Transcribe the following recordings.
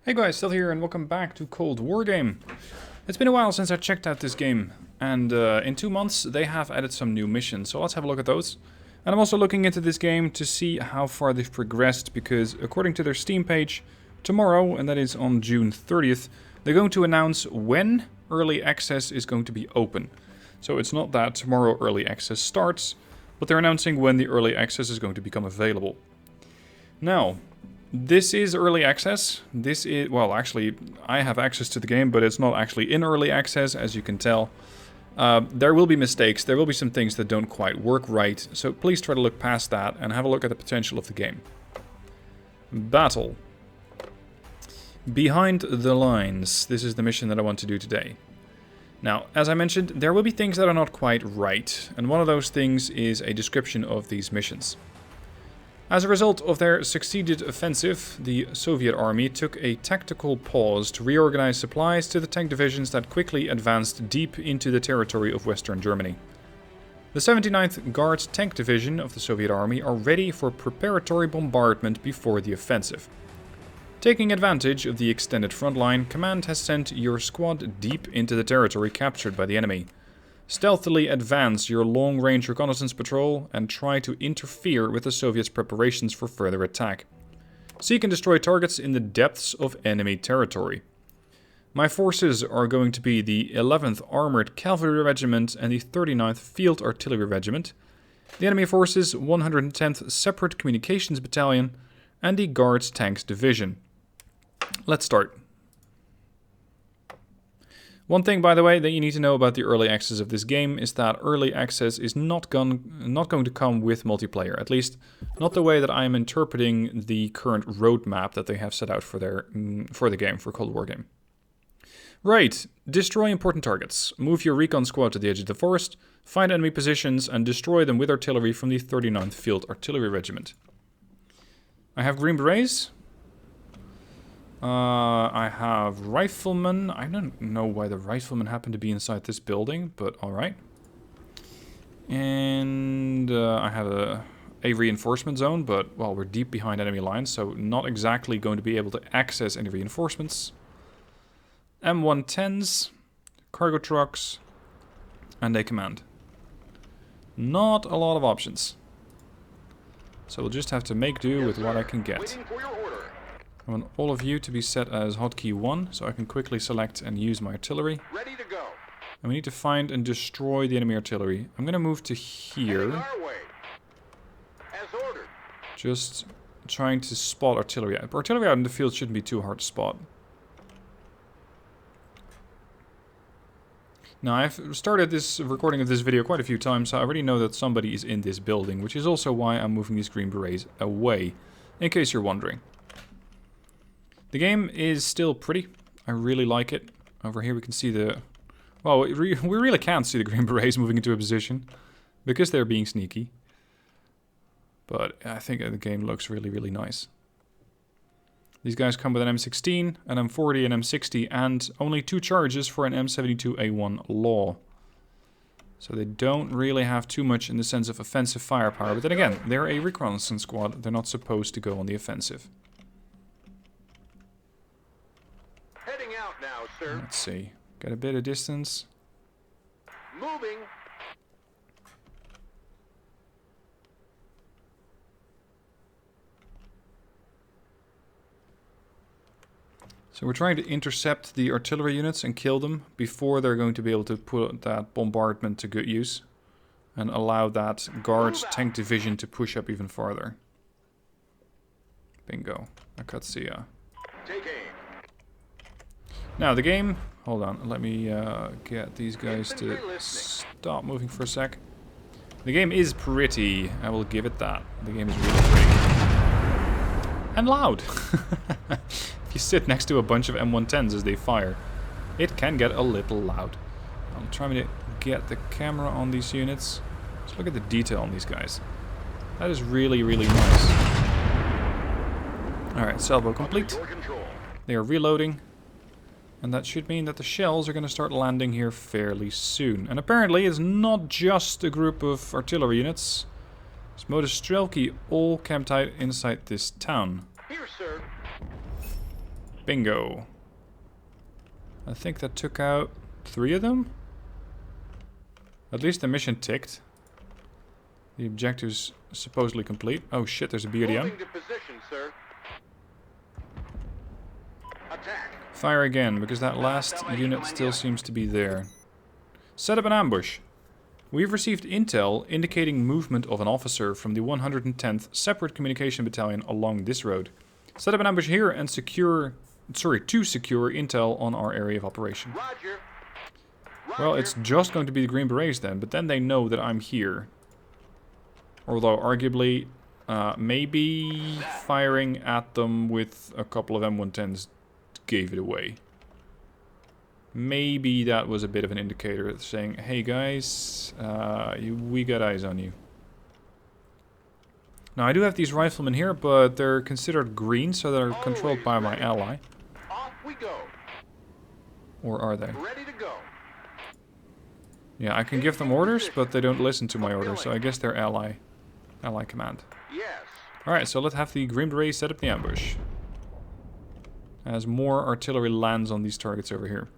Hey guys, still here and welcome back to Cold War Game. It's been a while since I checked out this game, and in 2 months they have added some new missions, so let's have a look at those. And I'm also looking into this game to see how far they've progressed, because according to their Steam page, tomorrow, and that is on June 30th, they're going to announce when early access is going to be open. So it's not that tomorrow early access starts, but they're announcing when the early access is going to become available. Now, this is early access. This is, well, actually, I have access to the game, but it's not actually in early access, as you can tell. There will be mistakes, there will be some things that don't quite work right, so please try to look past that and have a look at the potential of the game. Battle. Behind the lines. This is the mission that I want to do today. Now, as I mentioned, there will be things that are not quite right, and one of those things is a description of these missions. As a result of their succeeded offensive, the Soviet army took a tactical pause to reorganize supplies to the tank divisions that quickly advanced deep into the territory of Western Germany. The 79th Guards Tank Division of the Soviet army are ready for preparatory bombardment before the offensive. Taking advantage of the extended front line, Command has sent your squad deep into the territory captured by the enemy. Stealthily advance your long-range reconnaissance patrol and try to interfere with the Soviets' preparations for further attack. Seek and destroy targets in the depths of enemy territory. My forces are going to be the 11th Armored Cavalry Regiment and the 39th Field Artillery Regiment, the enemy forces 110th Separate Communications Battalion, and the Guards Tanks Division. Let's start. One thing, by the way, that you need to know about the early access of this game is that early access is not going to come with multiplayer. At least, not the way that I am interpreting the current roadmap that they have set out for the game, for Cold War Game. Right, destroy important targets. Move your recon squad to the edge of the forest, find enemy positions, and destroy them with artillery from the 39th Field Artillery Regiment. I have Green Berets. I have Riflemen. I don't know why the Riflemen happen to be inside this building, but alright. And I have a reinforcement zone, but, well, we're deep behind enemy lines, so not exactly going to be able to access any reinforcements. M110s, cargo trucks, and a command. Not a lot of options. So we'll just have to make do with what I can get. I want all of you to be set as hotkey 1, so I can quickly select and use my artillery. Ready to go. And we need to find and destroy the enemy artillery. I'm going to move to here. As ordered. Just trying to spot artillery. Artillery out in the field shouldn't be too hard to spot. Now, I've started this recording of this video quite a few times, so I already know that somebody is in this building, which is also why I'm moving these Green Berets away, in case you're wondering. The game is still pretty. I really like it. Over here we can see the... Well, we really can't see the Green Berets moving into a position, because they're being sneaky. But I think the game looks really, really nice. These guys come with an M16, an M40, an M60, and only 2 charges for an M72A1 Law. So they don't really have too much in the sense of offensive firepower. But then again, they're a reconnaissance squad. They're not supposed to go on the offensive. Heading out now, sir. Let's see. Get a bit of distance. Moving. So we're trying to intercept the artillery units and kill them before they're going to be able to put that bombardment to good use and allow that Guards Tank Division to push up even farther. Bingo. Akatsuya. Take aim. Now the game, hold on, let me get these guys to stop moving for a sec. The game is pretty, I will give it that. The game is really pretty. And loud. If you sit next to a bunch of M110s as they fire, it can get a little loud. I'm trying to get the camera on these units. Just look at the detail on these guys. That is really, really nice. Alright, salvo complete. They are reloading. And that should mean that the shells are going to start landing here fairly soon. And apparently it's not just a group of artillery units. There's Motorstrelki all camped out inside this town. Here, sir. Bingo. I think that took out 3 of them. At least the mission ticked. The objective's supposedly complete. Oh shit, there's a BRDM. Moving to position, sir. Attack. Fire again, because that last unit still seems to be there. Set up an ambush. We've received intel indicating movement of an officer from the 110th Separate Communication Battalion along this road. Set up an ambush here and to secure intel on our area of operation. Roger. Well, it's just going to be the Green Berets then, but then they know that I'm here. Although, arguably, maybe firing at them with a couple of M110s gave it away. Maybe that was a bit of an indicator saying, hey guys, we got eyes on you. Now, I do have these riflemen here, but they're considered green, so they're controlled by my ally. Off we go. Or are they? Ready to go. Yeah, I can give them orders, but they don't listen to my orders, so I guess they're ally command. Yes. Alright, so let's have the Green Berets set up the ambush. As more artillery lands on these targets over here.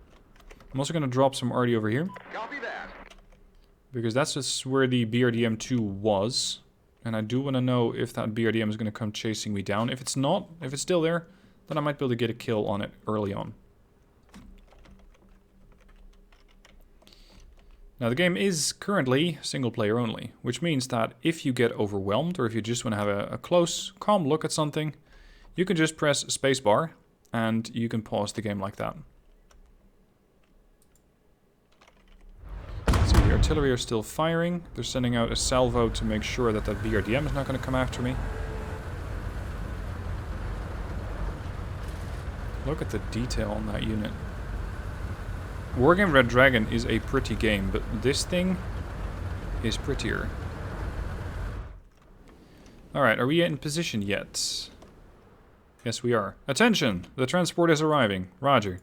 I'm also going to drop some arty over here. Copy that. Because that's just where the BRDM-2 was. And I do want to know if that BRDM is going to come chasing me down. If it's not, if it's still there, then I might be able to get a kill on it early on. Now the game is currently single player only, which means that if you get overwhelmed or if you just want to have a close, calm look at something, you can just press spacebar and you can pause the game like that. So the artillery are still firing. They're sending out a salvo to make sure that that BRDM is not going to come after me. Look at the detail on that unit. Wargame Red Dragon is a pretty game, but this thing is prettier. Alright, are we in position yet? Yes, we are. Attention! The transport is arriving. Roger.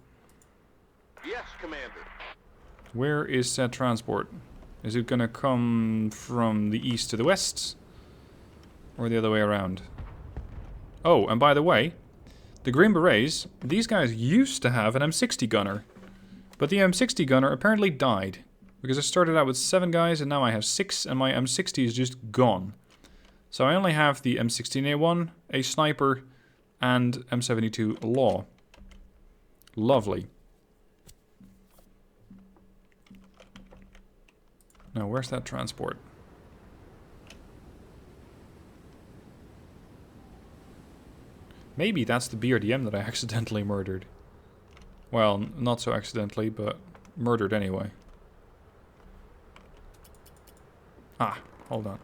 Yes, Commander. Where is said transport? Is it gonna come from the east to the west? Or the other way around? Oh, and by the way, the Green Berets, these guys used to have an M60 gunner. But the M60 gunner apparently died. Because I started out with 7 guys and now I have 6 and my M60 is just gone. So I only have the M16A1, a sniper, and M72 Law. Lovely. Now where's that transport? Maybe that's the BRDM that I accidentally murdered. Well, not so accidentally, but murdered anyway. Ah, hold on.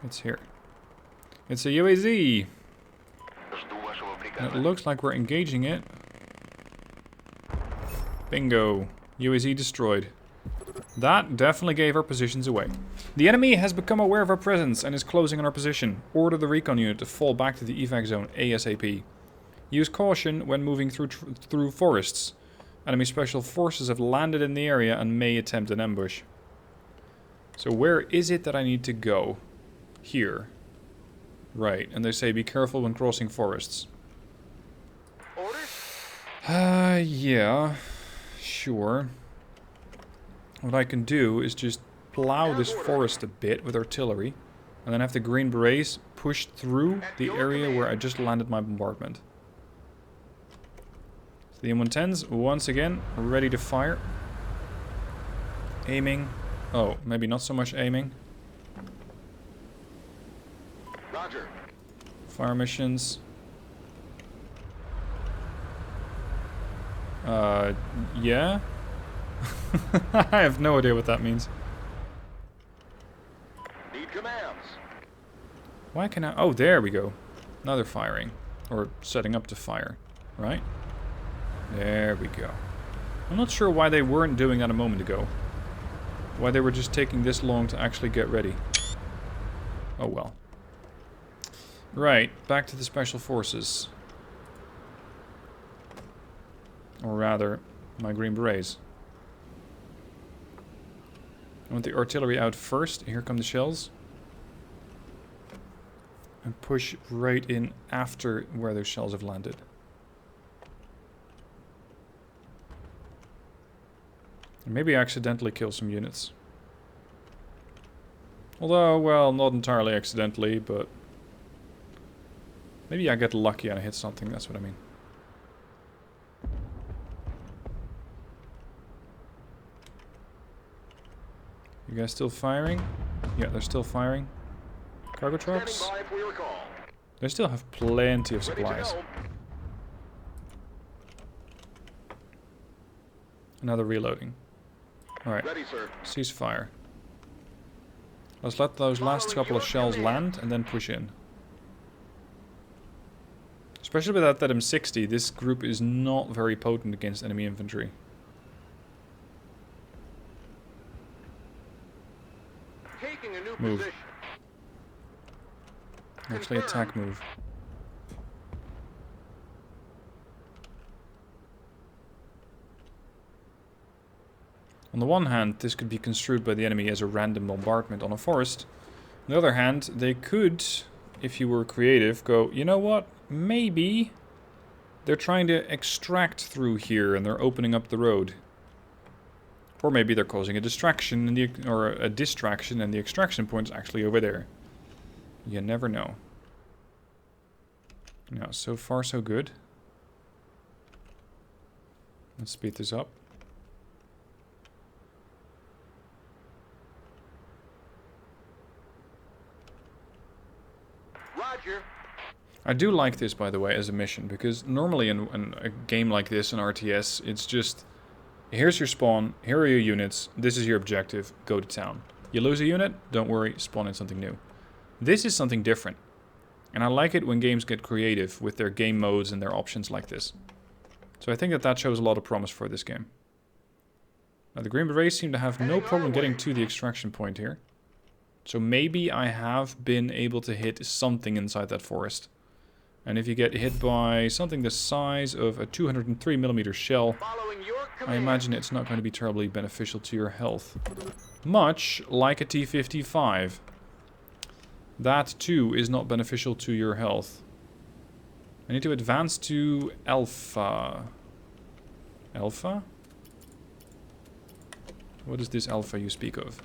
It's here. It's a UAZ! And it looks like we're engaging it. Bingo. UAZ destroyed. That definitely gave our positions away. The enemy has become aware of our presence and is closing on our position. Order the recon unit to fall back to the evac zone ASAP. Use caution when moving through forests. Enemy special forces have landed in the area and may attempt an ambush. So where is it that I need to go? Here. Right, and they say be careful when crossing forests. Orders? Yeah. Sure. What I can do is just plow this forest a bit with artillery. And then have the Green Berets push through the area where I just landed my bombardment. The M110s, once again, ready to fire. Aiming. Oh, maybe not so much aiming. Roger. Fire missions. Yeah? I have no idea what that means. Need commands. Why can I... Oh, there we go. Now they're firing. Or setting up to fire. Right? There we go. I'm not sure why they weren't doing that a moment ago. Why they were just taking this long to actually get ready. Oh well. Right, back to the Special Forces. Or rather, my Green Berets. I want the artillery out first. Here come the shells. And push right in after where those shells have landed. Maybe I accidentally kill some units. Although, well, not entirely accidentally, but... maybe I get lucky and I hit something, that's what I mean. You guys still firing? Yeah, they're still firing. Cargo trucks? They still have plenty of supplies. Another reloading. Alright, ceasefire. Let's let those last couple of shells land and then push in. Especially with that M60, this group is not very potent against enemy infantry. Move. Actually, attack move. On the one hand, this could be construed by the enemy as a random bombardment on a forest. On the other hand, they could, if you were creative, go, you know what, maybe they're trying to extract through here and they're opening up the road. Or maybe they're causing a distraction, or a distraction, and the extraction point is actually over there. You never know. Now, so far so good. Let's speed this up. Roger. I do like this, by the way, as a mission, because normally in a game like this, in RTS, it's just... here's your spawn, here are your units, this is your objective, go to town. You lose a unit, don't worry, spawn in something new. This is something different. And I like it when games get creative with their game modes and their options like this. So I think that that shows a lot of promise for this game. Now the Green Berets seem to have no problem getting to the extraction point here. So maybe I have been able to hit something inside that forest. And if you get hit by something the size of a 203mm shell, I imagine it's not going to be terribly beneficial to your health. Much like a T-55. That too is not beneficial to your health. I need to advance to Alpha. Alpha? What is this Alpha you speak of?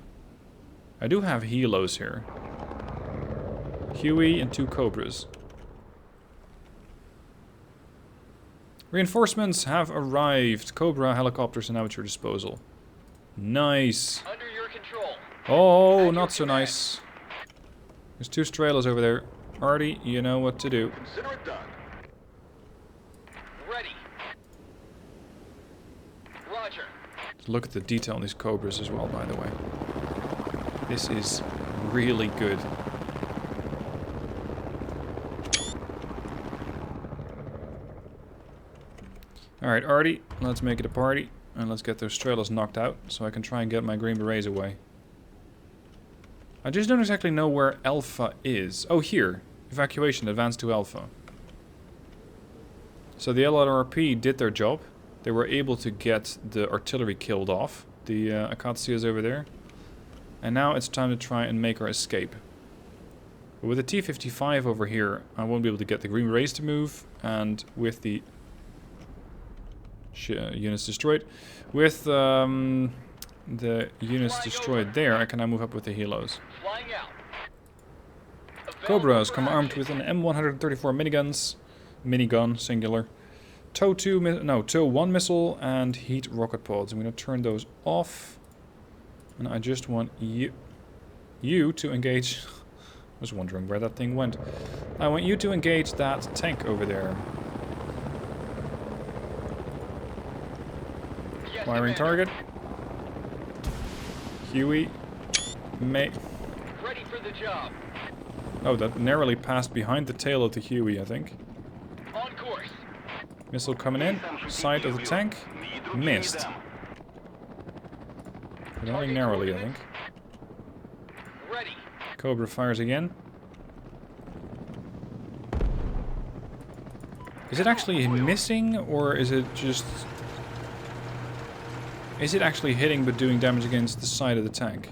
I do have helos here. Huey and 2 Cobras. Reinforcements have arrived. Cobra helicopters are now at your disposal. Nice. Under your control. Oh, not so nice. There's 2 Stralas over there. Artie, you know what to do. Consider it done. Ready. Roger. Look at the detail on these Cobras as well, by the way. This is really good. Alright, Artie, let's make it a party. And let's get those Stralas knocked out, so I can try and get my Green Berets away. I just don't exactly know where Alpha is. Oh, here. Evacuation, advance to Alpha. So the LRP did their job. They were able to get the artillery killed off. The Akatsias over there. And now it's time to try and make our escape. But with the T-55 over here, I won't be able to get the Green Berets to move. And with the units destroyed. With the units destroyed there, I can now move up with the helos. Cobras come armed with an M134 miniguns. Minigun, singular. TOW 1 missile and heat rocket pods. I'm going to turn those off. And I just want you to engage... I was wondering where that thing went. I want you to engage that tank over there. Yes, Firing target. Huey. Ready for the job. Oh, that narrowly passed behind the tail of the Huey, I think. On course. Missile coming in. Sight of the tank. Missed. But only narrowly, I think. Ready. Cobra fires again. Is it actually missing, or is it just... Is it actually hitting but doing damage against the side of the tank?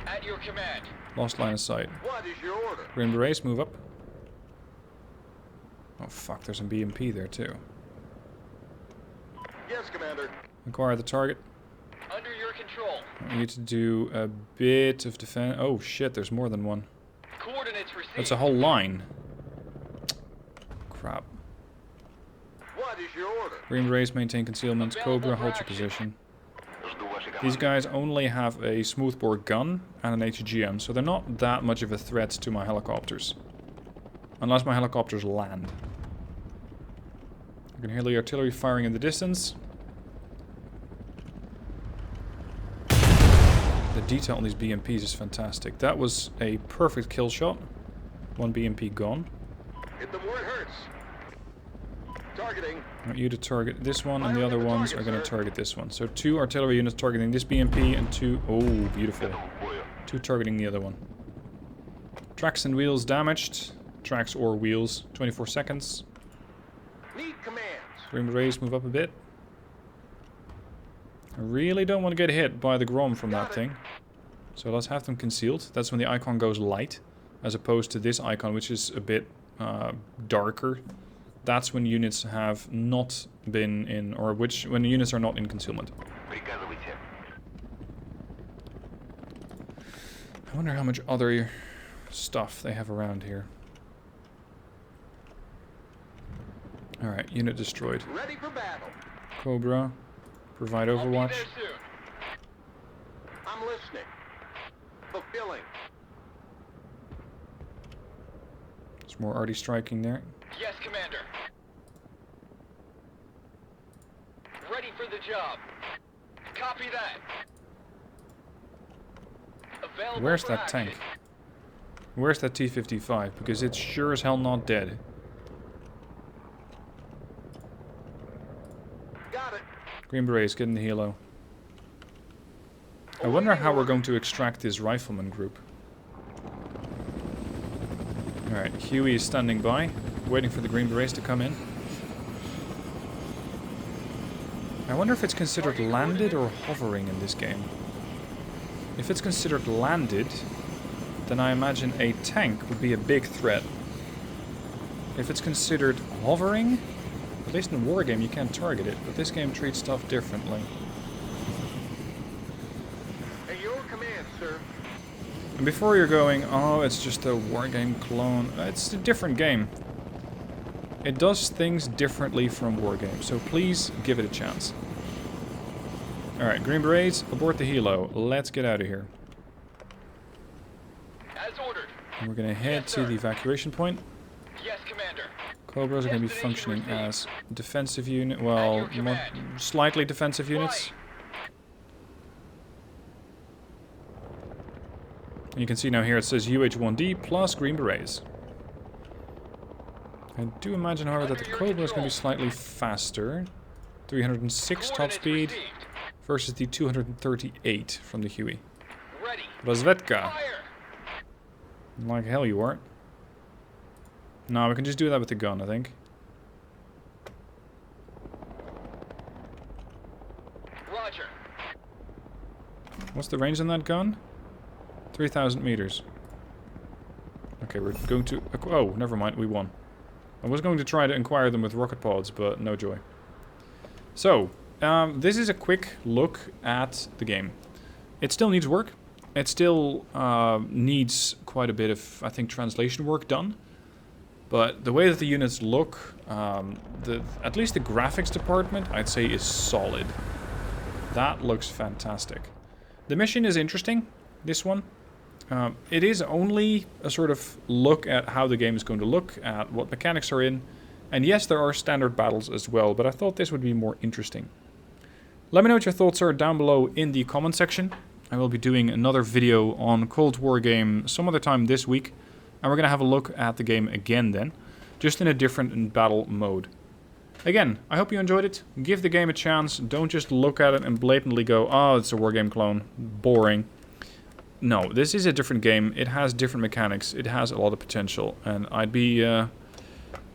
At your command. Lost line of sight. What is your order? Green Berets, move up. Oh fuck, there's some BMP there too. Yes, Commander. Acquire the target. Under your control. I need to do a bit of defense. Oh shit, there's more than one. Coordinates received. That's a whole line. Crap. What is your order? Green Berets maintain concealment. Cobra, hold your position. These guys only have a smoothbore gun and an HGM, so they're not that much of a threat to my helicopters. Unless my helicopters land. I can hear the artillery firing in the distance. The detail on these BMPs is fantastic. That was a perfect kill shot. One BMP gone. Hit them where it hurts. Targeting. I want you to target this one, and the other ones are going to target this one. So 2 artillery units targeting this BMP, and 2... Oh, beautiful. 2 targeting the other one. Tracks and wheels damaged. Tracks or wheels. 24 seconds. Need commands. Green Berets, move up a bit. I really don't want to get hit by the Grom from that thing. So let's have them concealed. That's when the icon goes light, as opposed to this icon, which is a bit darker. That's when units have not been in, or when the units are not in concealment. I wonder how much other stuff they have around here. Alright, unit destroyed. Ready for battle. Cobra, provide Overwatch. I'll be there soon. I'm listening. Fulfilling. There's more arty striking there. Yes, Commander. Ready for the job. Copy that. Available Where's for that action. tank? Where's that T-55? Because it's sure as hell not dead. Got it. Green Berets, get in the helo. I wonder how we're going to extract this rifleman group. Alright, Huey is standing by, waiting for the Green Berets to come in. I wonder if it's considered landed or hovering in this game. If it's considered landed, then I imagine a tank would be a big threat. If it's considered hovering, at least in a war game you can't target it, but this game treats stuff differently. At your command, sir. And before you're going, oh, it's just a war game clone, it's a different game. It does things differently from war games, so please give it a chance. Alright, Green Berets, abort the helo. Let's get out of here. As ordered. And we're going to head to the evacuation point. Yes, Commander. Cobras are going to be functioning as defensive unit, well, slightly defensive units. And you can see now here it says UH-1D plus Green Berets. I do imagine, however, that the Cobra is going to be slightly faster. 306 top speed versus the 238 from the Huey. Ready. Razvedka. Fire. Like hell you are. No, we can just do that with the gun, I think. Roger. What's the range on that gun? 3,000 meters. Okay, we're going to... Oh, never mind, we won. I was going to try to inquire them with rocket pods, but no joy. So, this is a quick look at the game. It still needs work. It still needs quite a bit of, I think, translation work done. But the way that the units look, at least the graphics department, I'd say is solid. That looks fantastic. The mission is interesting, this one. It is only a sort of look at how the game is going to look, at what mechanics are in. And yes, there are standard battles as well, but I thought this would be more interesting. Let me know what your thoughts are down below in the comment section. I will be doing another video on Cold War game some other time this week. And we're going to have a look at the game again then, just in a different battle mode. Again, I hope you enjoyed it. Give the game a chance. Don't just look at it and blatantly go, oh, it's a war game clone. Boring. No, this is a different game. It has different mechanics. It has a lot of potential. And I'd be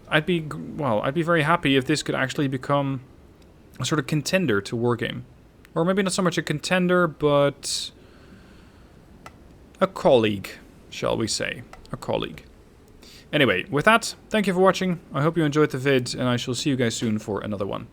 very happy if this could actually become a sort of contender to war game. Or maybe not so much a contender, but a colleague, shall we say. A colleague. Anyway, with that, thank you for watching. I hope you enjoyed the vid, and I shall see you guys soon for another one.